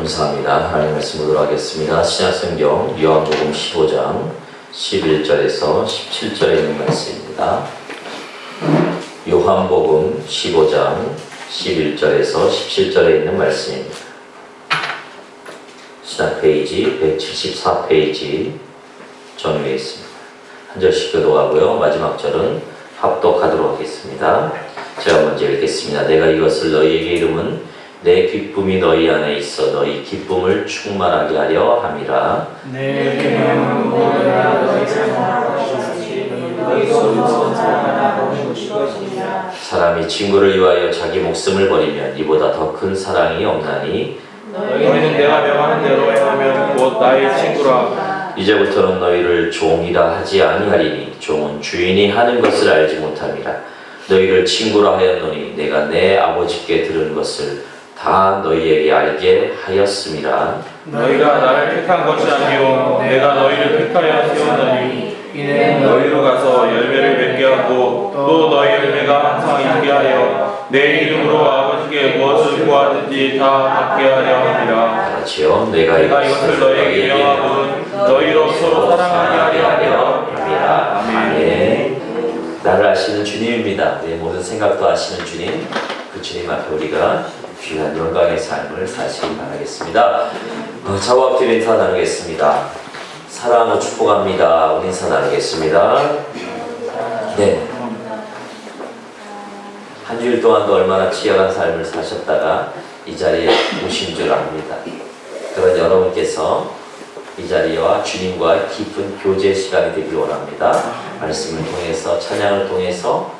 감사합니다. 하나님 말씀 보도록 하겠습니다. 신약성경 요한복음 15장 11절에서 17절에 있는 말씀입니다. 요한복음 15장 11절에서 17절에 있는 말씀입니다. 신약 페이지 174페이지 정리되어 있습니다. 한 절씩 교독하고요. 마지막 절은 합독하도록 하겠습니다. 제가 먼저 읽겠습니다. 내가 이것을 너희에게 이름은 내 기쁨이 너희 안에 있어 너희 기쁨을 충만하게 하려 함이라. 내 기쁨은 모두가 너희 사랑하시듯이 너희 서로 사랑하라 하는 것이니라. 사람이 친구를 위하여 자기 목숨을 버리면 이보다 더 큰 사랑이 없나니. 너희는 내가 명하는 대로 행하면 곧 나의 친구라. 이제부터는 너희를 종이라 하지 아니하리니 종은 주인이 하는 것을 알지 못함이라. 너희를 친구라 하였노니 내가 내 아버지께 들은 것을 다 너희에게 알게 하였음이라. 너희가 나를 택한 것이 아니요 내가 너희를 택하여 세웠나니 이는 너희로 가서 열매를 맺게 하고 또 너희 열매가 항상 있게 하여 내 이름으로 아버지께 무엇을 구하든지 다 받게 하려 함이라. 그렇지요. 내가 이것을 너희에게 명하고 너희로 서로 사랑하게 하려 함이라. 아멘. 나를 아시는 주님입니다. 내 모든 생각도 아시는 주님, 그 주님 앞에 우리가 귀한 영광의 삶을 사시기 바라겠습니다. 저와 엎드려 인사 나누겠습니다. 사랑하고 축복합니다. 우리 인사 나누겠습니다. 네. 한 주일 동안도 얼마나 치열한 삶을 사셨다가 이 자리에 오신 줄 압니다. 그런 여러분께서 이 자리와 주님과 깊은 교제 시간이 되길 원합니다. 말씀을 통해서, 찬양을 통해서,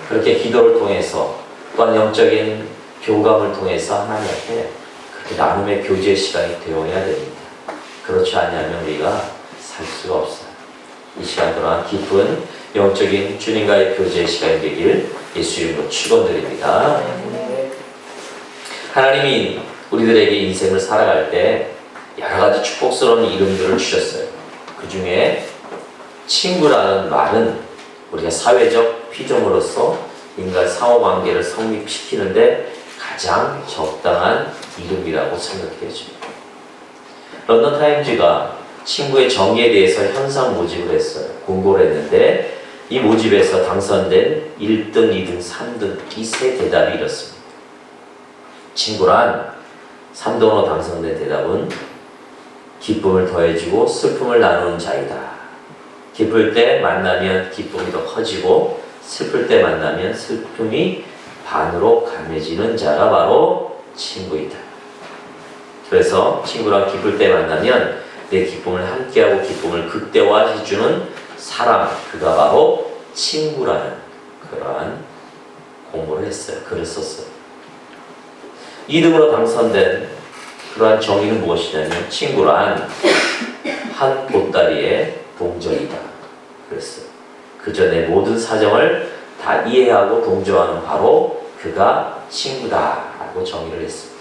그렇게 기도를 통해서, 또한 영적인 교감을 통해서 하나님 앞에 그렇게 나눔의 교제 시간이 되어야 됩니다. 그렇지 않으면 우리가 살 수가 없어요. 이 시간 동안 깊은 영적인 주님과의 교제 시간이 되길 예수 이름으로 축원드립니다. 하나님이 우리들에게 인생을 살아갈 때 여러 가지 축복스러운 이름들을 주셨어요. 그 중에 친구라는 말은 우리가 사회적 피조물로서 인간 상호관계를 성립시키는데 가장 적당한 이름이라고 생각해집니다. 런던 타임즈가 친구의 정의에 대해서 현상 모집을 했어요. 공고를 했는데 이 모집에서 당선된 1등, 2등, 3등 이 세 대답이 이렇습니다. 친구란 3등으로 당선된 대답은 기쁨을 더해주고 슬픔을 나누는 자이다. 기쁠 때 만나면 기쁨이 더 커지고 슬플 때 만나면 슬픔이 반으로 감해지는 자가 바로 친구이다. 그래서 친구랑 기쁠 때 만나면 내 기쁨을 함께하고 기쁨을 극대화해주는 사람, 그가 바로 친구라는 그러한 공부를 했어요. 글을 썼어요. 2등으로 당선된 그러한 정의는 무엇이냐면 친구란 한 보따리의 동전이다. 그랬어요. 그저 내 모든 사정을 다 이해하고 동조하는 바로 그가 친구다라고 정의를 했습니다.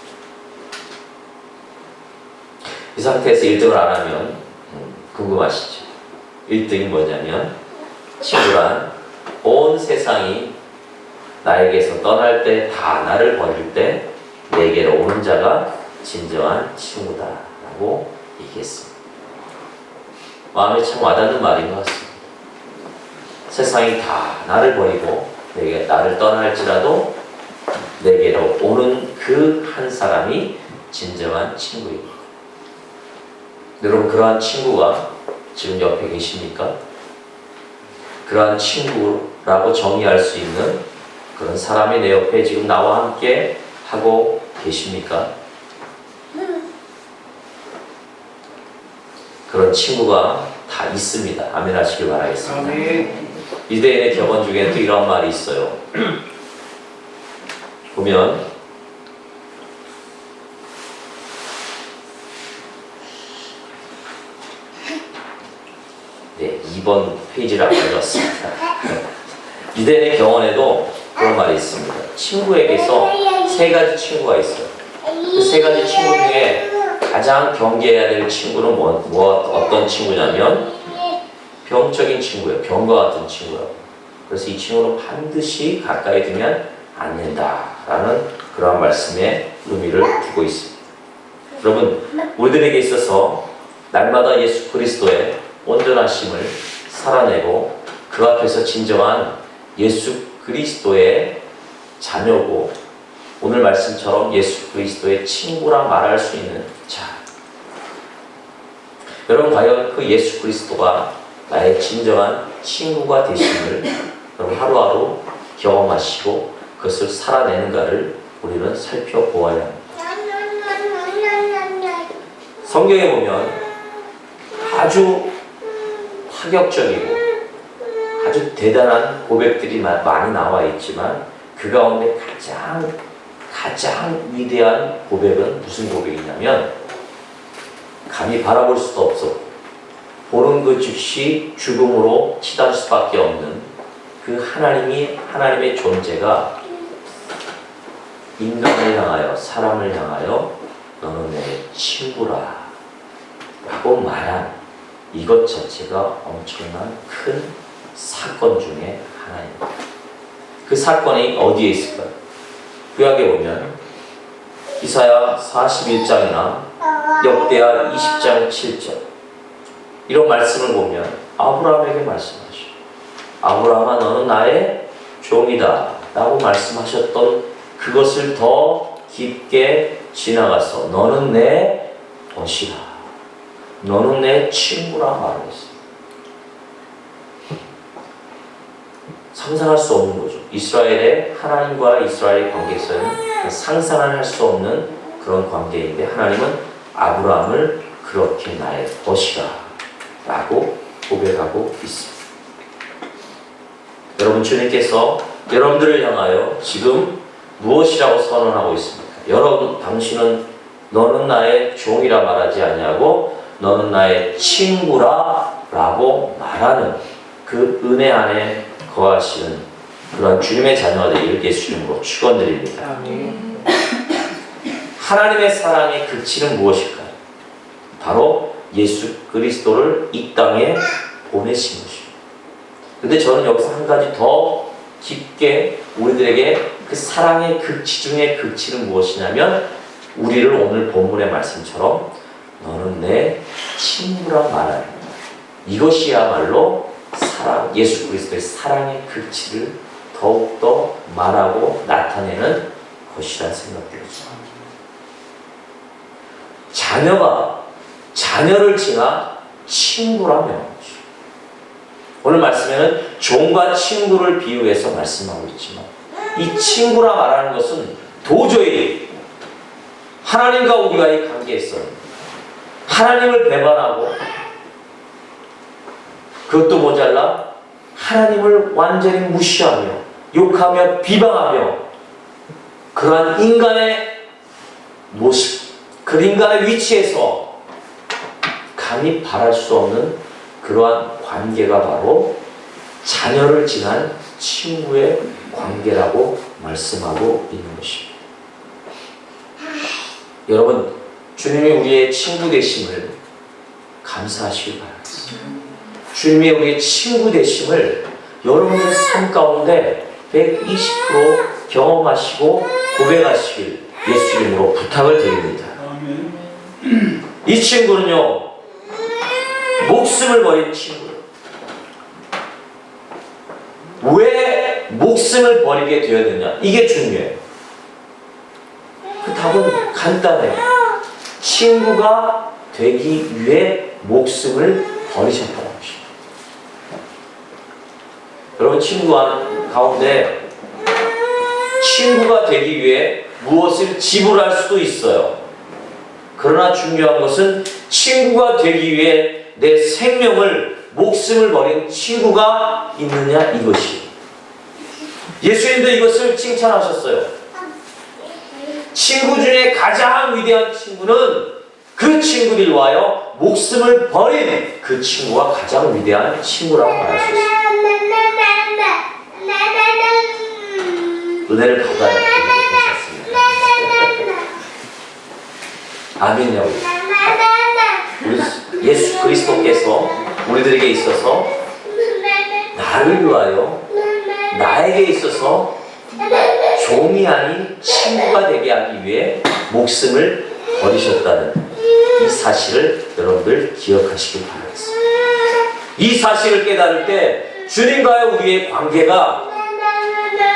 이 상태에서 1등을 안 하면 궁금하시죠? 1등이 뭐냐면 친구란 온 세상이 나에게서 떠날 때 다 나를 버릴 때 내게로 오는 자가 진정한 친구다라고 얘기했습니다. 마음에 참 와닿는 말인 것 같습니다. 세상이 다 나를 버리고 내게 나를 떠날지라도 내게로 오는 그 한 사람이 진정한 친구입니다. 여러분, 그러한 친구가 지금 옆에 계십니까? 그러한 친구라고 정의할 수 있는 그런 사람이 내 옆에 지금 나와 함께 하고 계십니까? 그런 친구가 다 있습니다. 아멘 하시길 바라겠습니다. 아멘. 유대인의 격언 중에 또 이런 말이 있어요. 보면 네, 2번 페이지를 안 가져왔습니다. 유대인의 경언에도 그런 말이 있습니다. 친구에게서 세 가지 친구가 있어요. 그 세 가지 친구 중에 가장 경계해야 될 친구는 어떤 친구냐면 병적인 친구예요. 병과 같은 친구라고. 그래서 이 친구는 반드시 가까이 두면 안 된다라는 그런 말씀에 의미를 두고 있습니다. 여러분, 우리들에게 있어서 날마다 예수 그리스도의 온전하심을 살아내고 그 앞에서 진정한 예수 그리스도의 자녀고 오늘 말씀처럼 예수 그리스도의 친구라 말할 수 있는 자. 여러분, 과연 그 예수 그리스도가 나의 진정한 친구가 되심을 여러분 하루하루 경험하시고 그것을 살아내는가를 우리는 살펴보아야 합니다. 성경에 보면 아주 파격적이고 아주 대단한 고백들이 많이 나와 있지만 그 가운데 가장 위대한 고백은 무슨 고백이냐면 감히 바라볼 수도 없었고 보는 그 즉시 죽음으로 치달 수밖에 없는 그 하나님의 존재가 인간을 향하여 사람을 향하여 너는 내 친구라 라고 말한 이것 자체가 엄청난 큰 사건 중에 하나입니다. 그 사건이 어디에 있을까요? 구약에 보면 이사야 41장이나 역대하 20장 7절 이런 말씀을 보면 아브라함에게 말씀하시죠. 아브라함아 너는 나의 종이다 라고 말씀하셨던 그것을 더 깊게 지나가서 너는 내 것이라 너는 내 친구라 말했습니다. 상상할 수 없는 거죠. 이스라엘의 하나님과 이스라엘의 관계에서는 상상을 할 수 없는 그런 관계인데 하나님은 아브라함을 그렇게 나의 것이라 라고 고백하고 있습니다. 여러분, 주님께서 여러분들을 향하여 지금 무엇이라고 선언하고 있습니까? 여러분, 당신은 너는 나의 종이라 말하지 않냐고 너는 나의 친구라 라고 말하는 그 은혜 안에 거하시는 그런 주님의 자녀가 되기를 예수 이름으로 축원드립니다. 하나님의 사랑의 극치는 무엇일까요? 바로 예수 그리스도를 이 땅에 보내신 것입니다. 근데 저는 여기서 한 가지 더 깊게 우리들에게 그 사랑의 극치 중에 극치는 무엇이냐면 우리를 오늘 본문의 말씀처럼 너는 내 친구라 말하는 이것이야말로 사랑, 예수 그리스도의 사랑의 극치를 더욱더 말하고 나타내는 것이라는 생각이 들었습니다. 자녀가 자녀를 지나 친구라며 오늘 말씀에는 종과 친구를 비유해서 말씀하고 있지만 이 친구라 말하는 것은 도저히 하나님과 우리와의 관계에서 하나님을 배반하고 그것도 모자라 하나님을 완전히 무시하며 욕하며 비방하며 그러한 인간의 모습, 그 인간의 위치에서 감히 바랄 수 없는 그러한 관계가 바로 자녀를 지난 친구의 관계라고 말씀하고 있는 것입니다. 여러분, 주님이 우리의 친구 되심을 감사하시길 바랍니다. 주님이 우리의 친구 되심을 여러분의 삶 가운데 120% 경험하시고 고백하시길 예수 이름으로 부탁을 드립니다. 이 친구는요, 목숨을 버린 친구예요. 왜 목숨을 버리게 되었느냐? 이게 중요해요. 그 답은 간단해요. 친구가 되기 위해 목숨을 버리셨다는 것입니다. 여러분, 친구 가운데 친구가 되기 위해 무엇을 지불할 수도 있어요. 그러나 중요한 것은 친구가 되기 위해 내 생명을 목숨을 버린 친구가 있느냐 이것이. 예수님도 이것을 칭찬하셨어요. 친구 중에 가장 위대한 친구는 그 친구를 위하여 목숨을 버린 그 친구가 가장 위대한 친구라고 말할 수 있습니다. 은혜를 받아야 괜찮습니다. 아멘이요. 우리 예수 그리스도께서 우리들에게 있어서 나를 위하여 나에게 있어서 종이 아닌 친구가 되게 하기 위해 목숨을 버리셨다는 이 사실을 여러분들 기억하시길 바라겠습니다. 이 사실을 깨달을 때 주님과의 우리의 관계가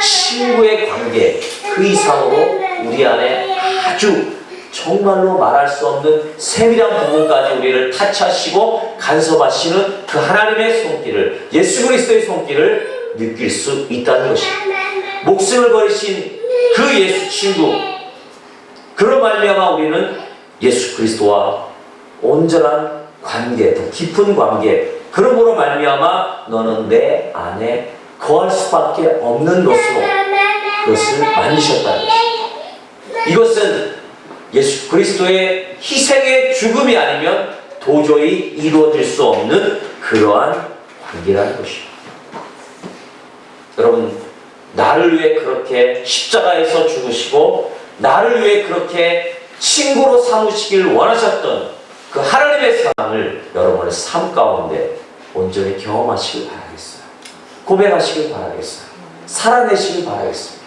친구의 관계 그 이상으로 우리 안에 아주 정말로 말할 수 없는 세밀한 부분까지 우리를 타치하시고 간섭하시는 그 하나님의 손길을, 예수 그리스도의 손길을 느낄 수 있다는 것입니다. 목숨을 버리신 그 예수 친구, 그로 말미암아 우리는 예수 그리스도와 온전한 관계, 더 깊은 관계, 그러므로 말미암아 너는 내 안에 거할 수밖에 없는 것으로 그것을 만드셨다는 것입니다. 이것은 예수 그리스도의 희생의 죽음이 아니면 도저히 이루어질 수 없는 그러한 관계라는 것입니다. 여러분, 나를 위해 그렇게 십자가에서 죽으시고 나를 위해 그렇게 친구로 삼으시길 원하셨던 그 하나님의 사랑을 여러분의 삶 가운데 온전히 경험하시길 바라겠어요. 고백하시길 바라겠어요. 살아내시길 바라겠습니다.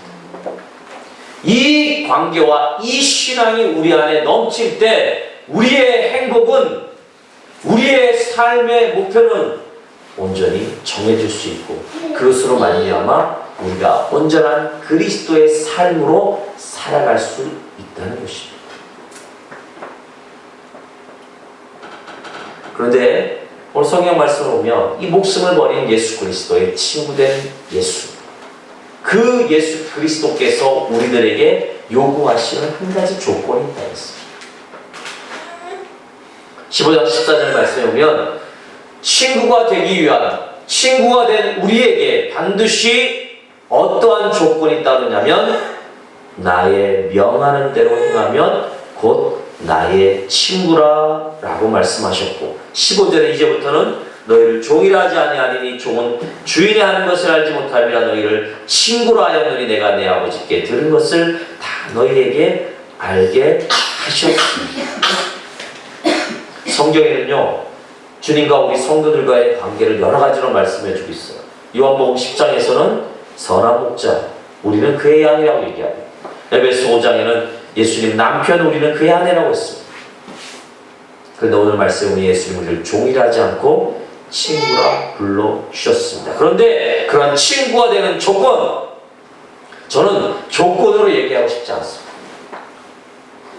이 관계와 이 신앙이 우리 안에 넘칠 때 우리의 행복은, 우리의 삶의 목표는 온전히 정해질 수 있고 그것으로 말미암아 우리가 온전한 그리스도의 삶으로 살아갈 수 있다는 것입니다. 그런데 오늘 성경 말씀을 보면 이 목숨을 버린 예수 그리스도의 친구된 예수, 그 예수 그리스도께서 우리들에게 요구하시는 한 가지 조건이 있다 했습니다. 15장 14절 말씀에 보면 친구가 되기 위한, 친구가 된 우리에게 반드시 어떠한 조건이 따르냐면 나의 명하는 대로 행하면 곧 나의 친구라 라고 말씀하셨고 15절에 이제부터는 너희를 종이라 하지 아니하리니 종은 주인이 하는 것을 알지 못함이라 너희를 친구로 하였노니 내가 내 아버지께 들은 것을 다 너희에게 알게 하셨습니다. 성경에는요 주님과 우리 성도들과의 관계를 여러 가지로 말씀해 주고 있어요. 요한복음 10장에서는 선한 목자, 우리는 그의 양이라고 얘기합니다. 에베소 5장에는 예수님 남편, 우리는 그의 아내라고 했습니다. 그런데 오늘 말씀에 우리 예수님 우리를 종이라 하지 않고 친구라 불러주셨습니다. 그런데 그런 친구가 되는 조건, 저는 조건으로 얘기하고 싶지 않습니다.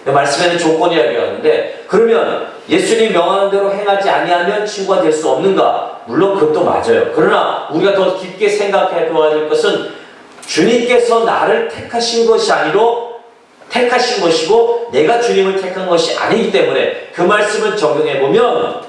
말씀에는 조건이라고 하는데 그러면 예수님 명하는 대로 행하지 아니하면 친구가 될 수 없는가? 물론 그것도 맞아요. 그러나 우리가 더 깊게 생각해 보아야 될 것은 주님께서 나를 택하신 것이 아니로 택하신 것이고 내가 주님을 택한 것이 아니기 때문에 그 말씀을 적용해 보면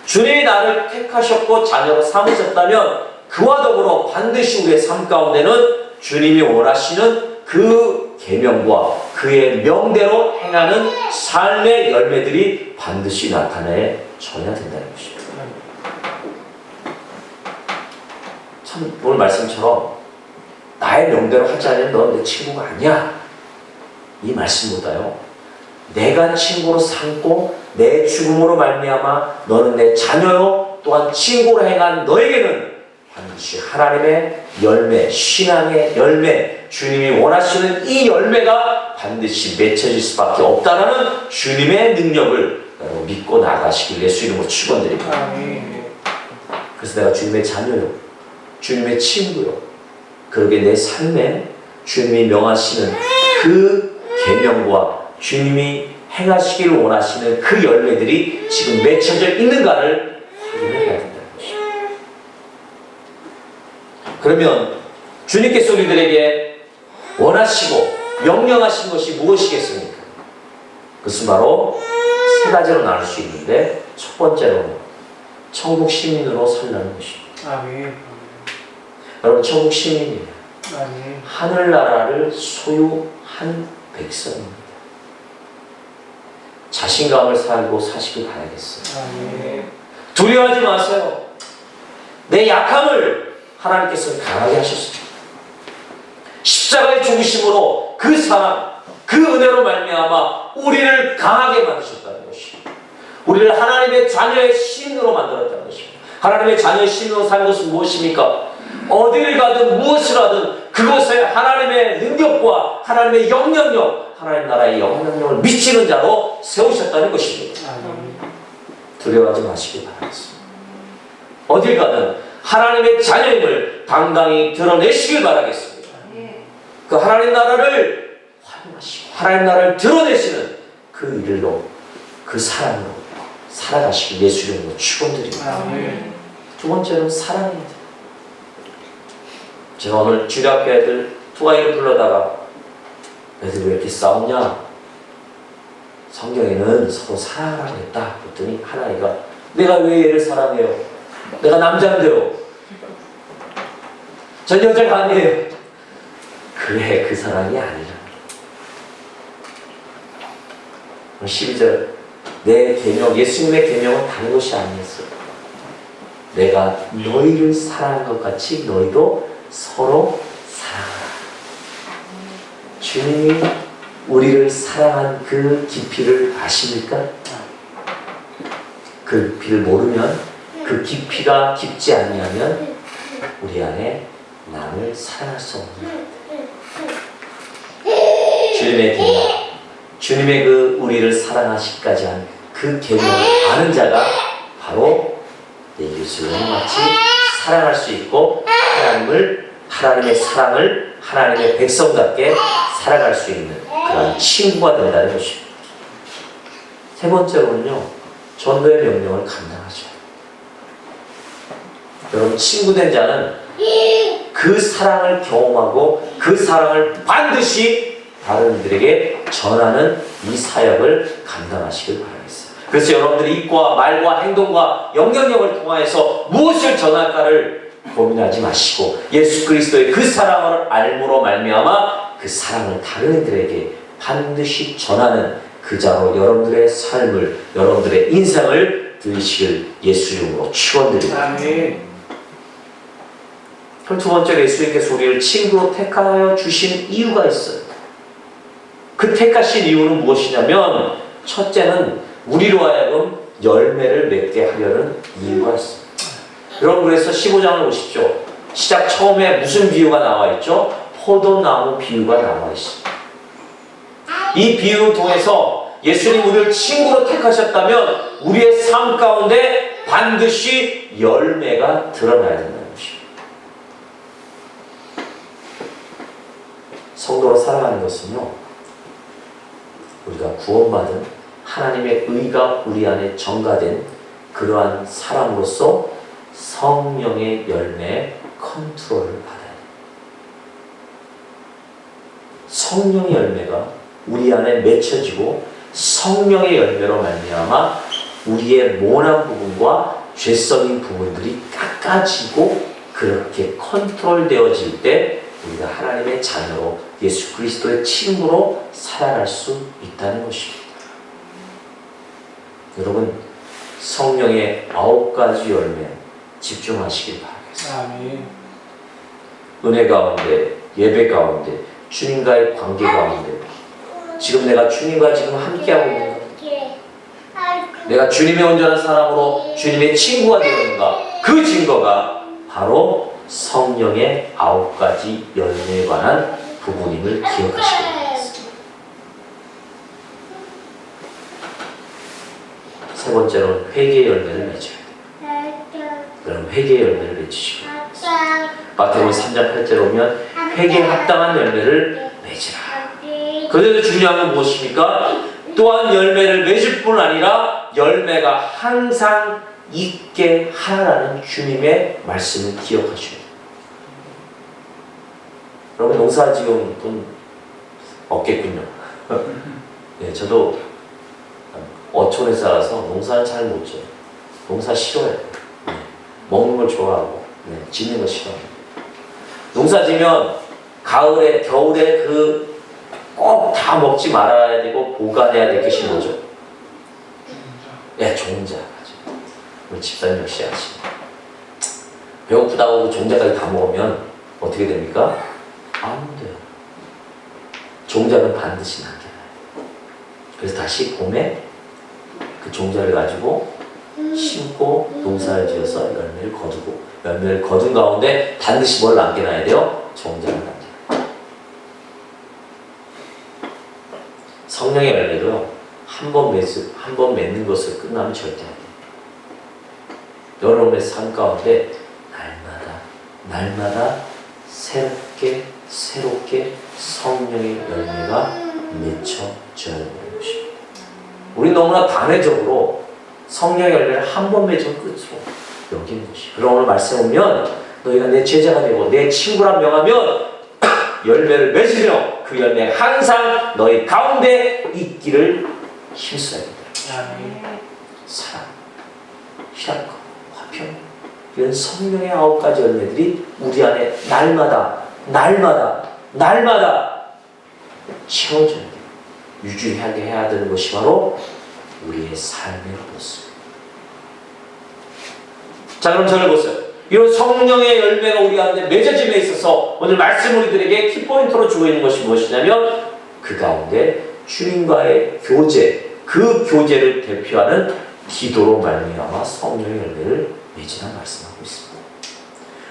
주님이 나를 택하셨고 자녀로 삼으셨다면 그와 더불어 반드시 우리의 삶 가운데는 주님이 원하시는 그 계명과 그의 명대로 행하는 삶의 열매들이 반드시 나타내 져야 된다는 것입니다. 참 오늘 말씀처럼 나의 명대로 하지 않으면 넌 내 친구가 아니야. 이 말씀보다요. 내가 친구로 삼고 내 죽음으로 말미암아 너는 내 자녀요 또한 친구로 행한 너에게는 반드시 하나님의 열매, 신앙의 열매, 주님이 원하시는 이 열매가 반드시 맺혀질 수밖에 없다는 주님의 능력을 여러분 믿고 나가시길 예수 이름으로 축원드립니다. 그래서 내가 주님의 자녀요, 주님의 친구요, 그러게 내 삶에 주님이 명하시는 그 계명과 주님이 행하시기를 원하시는 그 열매들이 지금 맺혀져 있는가를 확인을 해야 된다는 것입니다. 그러면 주님께서 우리들에게 원하시고 명령하신 것이 무엇이겠습니까? 그것은 바로 세 가지로 나눌 수 있는데 첫 번째로는 천국 시민으로 살라는 것입니다. 아멘. 여러분 천국 시민이에요. 아멘. 하늘나라를 소유한 백성입니다. 자신감을 살고 사시길 바라겠어요. 아멘. 두려워하지 마세요. 내 약함을 하나님께서 강하게 하셨습니다. 십자가의 죽으심으로 그 사랑, 그 은혜로 말미암아 우리를 강하게 만드셨다는 것입니다. 우리를 하나님의 자녀의 신으로 만들었다는 것입니다. 하나님의 자녀의 신으로 사는 것은 무엇입니까? 어디를 가든 무엇을 하든 그곳에 하나님의 능력과 하나님의 영향력, 하나님 나라의 영향력을 미치는 자로 세우셨다는 것입니다. 두려워하지 마시기 바라겠습니다. 어딜 가든 하나님의 자녀임을 당당히 드러내시길 바라겠습니다. 그 하나님 나라를 활용하시고 하나님 나라를 드러내시는 그 일로 그 사랑으로 살아가시길 예수 이름으로 축원드립니다. 두 번째는 사랑입니다. 제가 오늘 주일학교 애들 투가이를 불러다가 애들 왜 이렇게 싸우냐? 성경에는 서로 사랑하라고 했다. 그랬더니 하나이가 내가 왜 얘를 사랑해요? 내가 남자인데요. 전 여자가 아니에요. 그래, 그 사랑이 아니라. 12절 내 계명, 예수님의 계명은 다른 것이 아니었어요. 내가 너희를 사랑한 것 같이 너희도 서로 사랑하라. 주님이 우리를 사랑한 그 깊이를 아십니까? 그 깊이를 모르면, 그 깊이가 깊지 아니하면 우리 안에 남을 사랑할 수 없는 주님의 계명, 주님의 그 우리를 사랑하시기까지 한 그 계명을 아는 자가 바로 내 예수님을 마치 사랑할 수 있고 하나님의 사랑을 하나님의 백성답게 살아갈 수 있는 그런 친구가 된다는 것입니다. 세 번째로는요, 전도의 명령을 감당하죠. 여러분, 친구된 자는 그 사랑을 경험하고 그 사랑을 반드시 다른 이들에게 전하는 이 사역을 감당하시길 바라겠습니다. 그래서 여러분들이 입과 말과 행동과 영향력을 통하여서 무엇을 전할까를 고민하지 마시고 예수 그리스도의 그 사랑을 알므로 말미암아 그 사랑을 다른 이들에게 반드시 전하는 그 자로 여러분들의 삶을, 여러분들의 인생을 들으시길 예수 이름으로 축원드립니다. 그럼 두 번째로 예수님께서 우리를 친구로 택하여 주신 이유가 있어요. 그 택하신 이유는 무엇이냐면 첫째는 우리로 하여금 열매를 맺게 하려는 이유가 있습니다. 여러분, 그래서 15장을 보십시오. 시작 처음에 무슨 비유가 나와 있죠? 포도나무 비유가 나와 있습니다. 이 비유를 통해서 예수님 우리를 친구로 택하셨다면 우리의 삶 가운데 반드시 열매가 드러나야 된다는 것입니다. 성도로 살아가는 것은요, 우리가 구원받은 하나님의 의가 우리 안에 전가된 그러한 사람으로서 성령의 열매의 컨트롤을 받아야 돼요. 성령의 열매가 우리 안에 맺혀지고 성령의 열매로 말미암아 우리의 모난 부분과 죄성인 부분들이 깎아지고 그렇게 컨트롤되어질 때 우리가 하나님의 자녀로 예수 그리스도의 친구로 살아갈 수 있다는 것입니다. 여러분, 성령의 9가지 열매 집중하시길 바라겠습니다. 은혜 가운데, 예배 가운데, 주님과의 관계 가운데 지금 내가 주님과 지금 함께하고 있는가? 내가 주님의 온전한 사람으로 주님의 친구가 되는가? 그 증거가 바로 성령의 9가지 열매에 관한 부분임을 기억하시기 바랍니다. 세 번째로는 회개의 열매를 맺어야 돼요. 그럼 회개의 열매를 맺으시고 마태복음 3장 8절에 보면 회개에 합당한 열매를 맺으라. 그런데 중요한 건 무엇입니까? 또한 열매를 맺을 뿐 아니라 열매가 항상 있게 하라는 주님의 말씀을 기억하셔야 돼요. 여러분, 농사 지은 돈 없겠군요. 네, 저도 어촌에 살아서 농사를 잘 못 져요. 농사 싫어해요. 네, 먹는 걸 좋아하고 짓는 걸 싫어해요. 농사 지면 가을에, 겨울에 꼭 다 먹지 말아야 되고 보관해야 될 것이 뭐죠? 네, 종자. 우리 집사님 역시 아시죠? 배고프다고 종자까지 다 먹으면 어떻게 됩니까? 안 돼요. 종자는 반드시 남겨놔요. 그래서 다시 봄에 그 종자를 가지고 심고 농사를 지어서 열매를 거두고, 열매를 거둔 가운데 반드시 뭘 남겨놔야 돼요? 종자를 남겨놔요. 성령의 열매도 한 번 맺는 것을 끝나면 절대 안 돼. 여러분의 삶 가운데 날마다 새롭게 성령의 열매가 맺혀져야 되는 것입니다. 우리 너무나 단회적으로 성령의 열매를 한 번 맺으면 끝으로 여기는 것이. 그럼 오늘 말씀에 보면 너희가 내 제자가 되고 내 친구라 명하면 열매를 맺으며 그 열매 항상 너희 가운데 있기를 힘써야 된다. 사랑, 희락과 화평, 이런 성령의 9가지 열매들이 우리 안에 날마다 채워져야 돼요. 유지하게 해야 되는 것이 바로 우리의 삶의 모습. 자, 그럼 저를 보세요. 이런 성령의 열매가 우리 가운데 맺어짐에 있어서 오늘 말씀 우리들에게 키포인트로 주고 있는 것이 무엇이냐면 그 가운데 주님과의 교제, 그 교제를 대표하는 기도로 말미암아 성령의 열매를 맺으라 말씀하고 있습니다.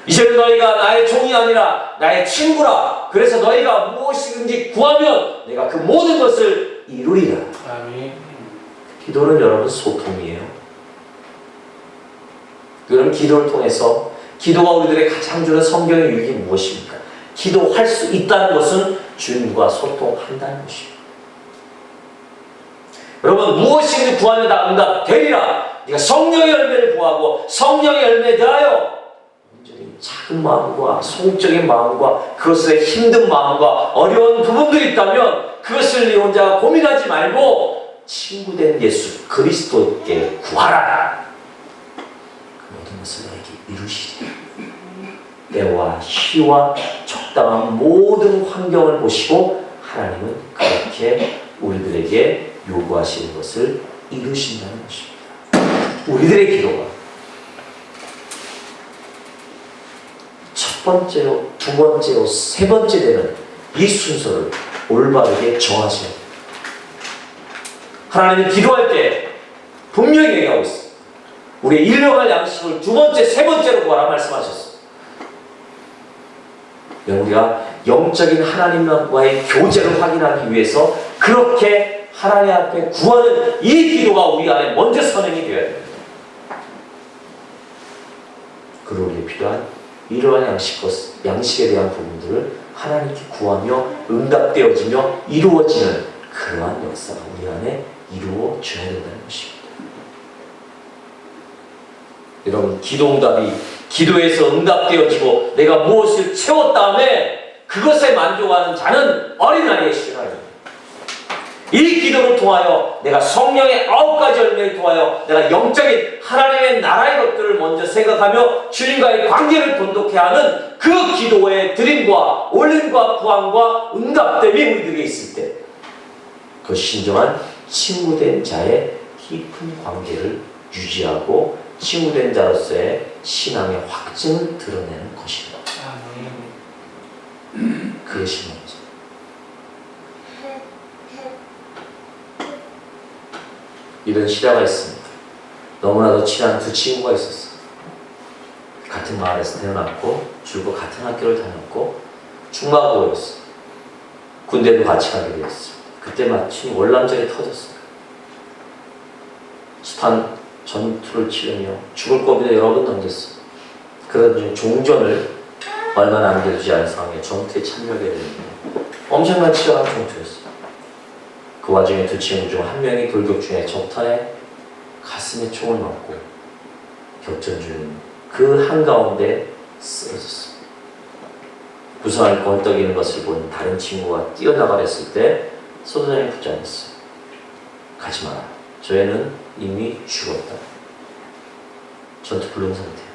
이제는 너희가 나의 종이 아니라 나의 친구라. 그래서 너희가 무엇이든지 구하면 내가 그 모든 것을 이루리라. 아멘. 기도는 여러분 소통이에요. 그럼 기도를 통해서 기도가 우리들의 가장 주는 성경의 유익이 무엇입니까? 기도할 수 있다는 것은 주님과 소통한다는 것입니다. 여러분 무엇이든지 구하면 다 응답되리라. 네가 성령의 열매를 구하고 성령의 열매에 대하여 온전히 작은 마음과 소극적인 마음과 그것에 힘든 마음과 어려운 부분들이 있다면 그것을 네 혼자 고민하지 말고 친구된 예수 그리스도께 구하라. 그 모든 것을 너에게 이루시리라. 때와 시와 적당한 모든 환경을 보시고 하나님은 그렇게 우리들에게 요구하시는 것을 이루신다는 것입니다. 우리들의 기도가 첫 번째로, 두 번째로, 세 번째 되는 이 순서를 올바르게 정하셔야 돼요. 하나님은 기도할 때 분명히 얘기하고 있어요. 우리의 일용할 양식을 두 번째, 세 번째로 구하라 말씀하셨어요. 우리가 영적인 하나님과의 교제를 확인하기 위해서 그렇게 하나님 앞에 구하는 이 기도가 우리 안에 먼저 선행이 되어야 됩니다. 그리고 우리에 필요한 이러한 양식에 대한 부분들을 하나님께 구하며 응답되어지며 이루어지는 그러한 역사가 우리 안에 이루어져야 된다는 것입니다. 여러분 기도응답이 기도에서 응답되어지고 내가 무엇을 채웠 다음에 그것에 만족하는 자는 어린아이의 신앙입니다. 이 기도를 통하여 내가 성령의 9가지 열매를 통하여 내가 영적인 하나님의 나라의 것들을 먼저 생각하며 주님과의 관계를 돈독해 하는 그 기도의 드림과 올림과 구함과 응답됨이 우리들에게 있을 때 그 신정한 친구된 자의 깊은 관계를 유지하고 친구된 자로서의 신앙의 확증을 드러내는 것이다. 그것이 뭐죠? 이런 시대가 있습니다. 너무나도 친한 두 친구가 있었어요. 같은 마을에서 태어났고 줄곧 같은 학교를 다녔고 중마고였어요. 군대도 같이 가게 되었어요. 그때 마침 월남전이 터졌어요. 스탄 전투를 치르며 죽을 고비도 여러 번 넘겼어요. 그러던 중 종전을 얼마 남겨두지 않은 상황에 전투에 참여하게 되는데 엄청난 치열한 전투였어요. 그 와중에 두 친구 중 한 명이 돌격 중에 적탄에 가슴에 총을 맞고 격전 중인 그 한가운데 쓰러졌어요. 부상을 번떡이는 것을 본 다른 친구가 뛰어나가랬을 때 소대장이 붙잡았어요. 가지 마라. 저 애는 이미 죽었다. 전투 불능 상태야.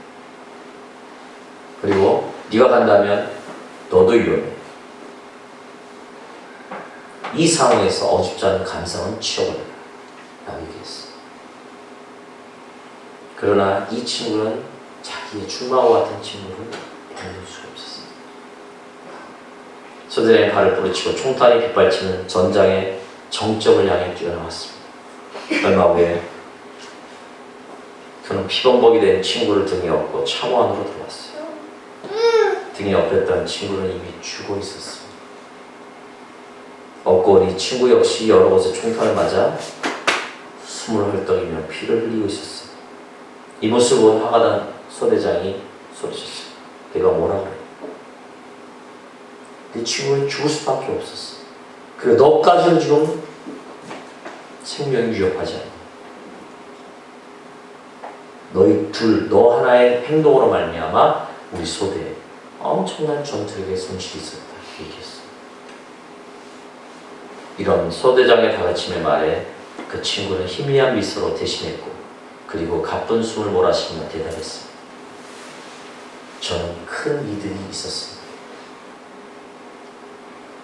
그리고 네가 간다면 너도 위험해. 이 상황에서 어줍지 않은 감상은 치워버려라. 라고 얘기했어. 그러나 이 친구는 자기의 중마와 같은 친구를 견딜 수가 없었어. 소대장의 발을 부딪히고 총탄이 빗발치는 전장의 정적을 향해 뛰어나왔습니다. 얼마 후에 그는 피범벅이 된 친구를 등에 업고 참호 안으로 들어왔어요. 등에 업혔던 친구는 이미 죽어 있었습니다. 없고 이 친구 역시 여러 곳에 총탄을 맞아 숨을 헐떡이며 피를 흘리고 있었어요. 이 모습을 본 화가 난 소대장이 소리쳤어요. 내가 뭐라 그래? 네 친구는 죽을 수밖에 없었어. 그리고 너까지는 지금 생명이 위협하지 않아. 너희 둘, 너 하나의 행동으로 말미암아 우리 소대에 엄청난 전투력의 손실이 있었다. 얘기했어. 이런 소대장의 다그침의 말에 그 친구는 희미한 미소로 대신했고, 그리고 가쁜 숨을 몰아쉬며 대답했습니다. 저는 큰 이득이 있었습니다.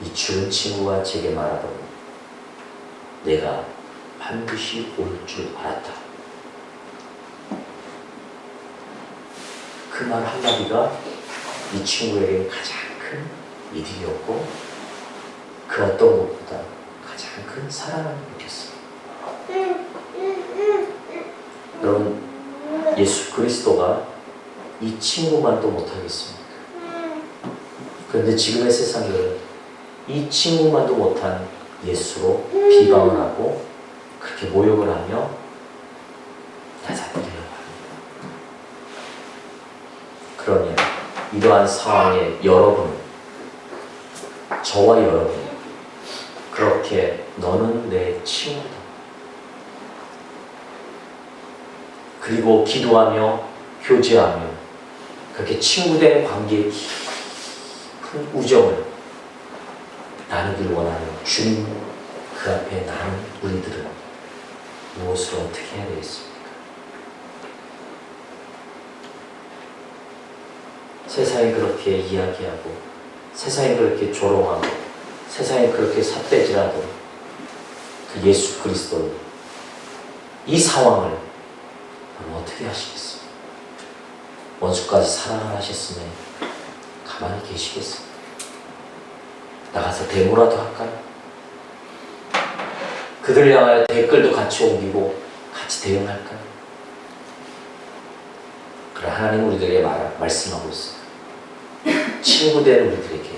이 죽은 친구가 제게 말하더니 내가 반드시 올 줄 알았다. 그 말 한마디가 이 친구에게 가장 큰 이득이었고, 그 어떤 것보다 가장 큰 사랑을 느꼈습니다. 여러분, 예수 그리스도가 이 친구만도 못하겠습니까? 그런데 지금의 세상은 이 친구만도 못한 예수로 비방을 하고 그렇게 모욕을 하며 낮아뜨리려고 합니다. 그러면 이러한 상황에 여러분, 저와 여러분, 그렇게 너는 내 친구다, 그리고 기도하며 교제하며 그렇게 친구된 관계의 깊은 우정을 나누기를 원하는 주님 그 앞에 나는 우리들은 무엇을 어떻게 해야 되겠습니까? 세상이 그렇게 이야기하고, 세상이 그렇게 조롱하고, 세상이 그렇게 삿대질하고, 그 예수 그리스도는 이 상황을 여러분 어떻게 하시겠습니까? 원수까지 사랑을 하셨으면 가만히 계시겠습니까? 나가서 데모라도 할까요? 그들을 향하여 댓글도 같이 옮기고 같이 대응할까요? 그래, 하나님 우리들에게 말씀하고 있어요. 친구된 우리들에게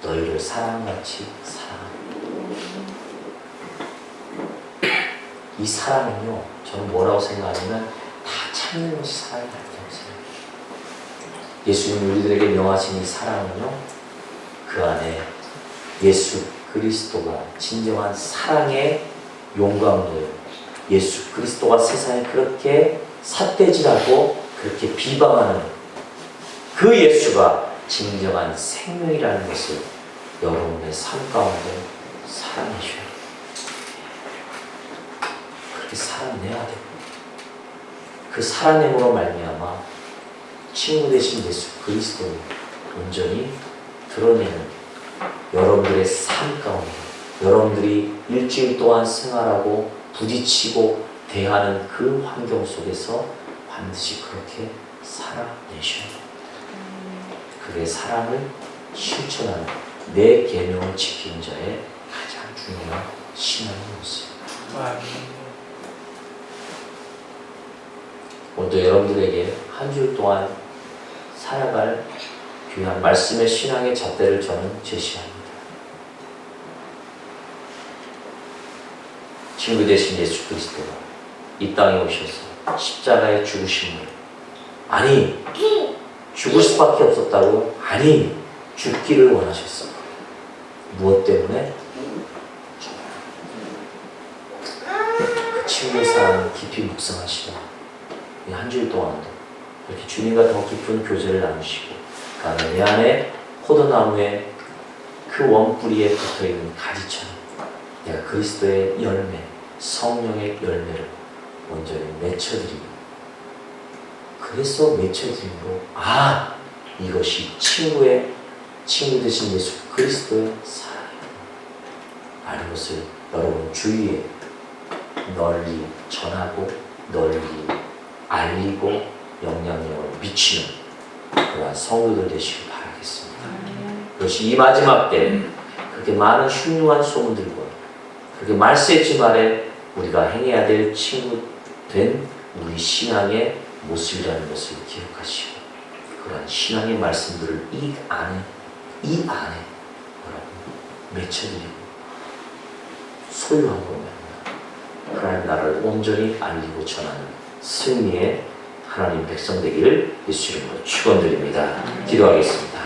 너희를 사랑같이 사랑하라. 이 사랑은요, 저는 뭐라고 생각하냐면 다 참는 것이 사랑이 아니라고 생각해요. 예수님 우리들에게 명하신 이 사랑은요, 그 안에 예수 그리스도가 진정한 사랑의 용광로예요. 예수 그리스도가 세상에 그렇게 삿대질하고 그렇게 비방하는 그 예수가 진정한 생명이라는 것을 여러분의 삶 가운데 사랑해줘야 돼요. 그렇게 살아내야 되고, 그 살아냄으로 말미암아 친구 되신 예수 그리스도를 온전히 드러내는 여러분들의 삶 가운데, 여러분들이 일주일 동안 생활하고 부딪히고 대하는 그 환경 속에서 반드시 그렇게 살아내셔야 됩니다. 그게 사랑을 실천하는, 내 계명을 지키는 자의 가장 중요한 신앙의 모습. 오늘도 여러분들에게 한 주 동안 살아갈 귀한 말씀의 신앙의 잣대를 저는 제시합니다. 친구 되신 예수 그리스도가 이 땅에 오셔서 십자가의 죽으심을, 아니 죽을 수밖에 없었다고, 아니 죽기를 원하셨어. 무엇 때문에? 그 친구의 사랑을 깊이 묵상하시고 이 한 주일 동안도 이렇게 주님과 더 깊은 교제를 나누시고, 그 안에 내 안에 포도나무에 그 원뿌리에 붙어있는 가지처럼 내가 그리스도의 열매, 성령의 열매를 온전히 맺혀드리고, 그래서 맺혀드림으로 이것이 친구 되신 예수 그리스도의 사랑이에요 라는 것을 여러분 주위에 널리 전하고 널리 알리고 영향력을 미치는 그러한 성도들 되시길 바라겠습니다. 그것이 이 마지막 때 그렇게 많은 흉흉한 소문들과 그렇게 말세지 말에 우리가 행해야 될 친구 된 우리 신앙의 모습이라는 것을 기억하시고, 그러한 신앙의 말씀들을 이 안에 여러분 맺혀드리고 소유한 겁니다. 하나님 나라를 온전히 알리고 전하는 승리의 하나님 백성 되기를 예수 이름으로 축원드립니다. 기도하겠습니다.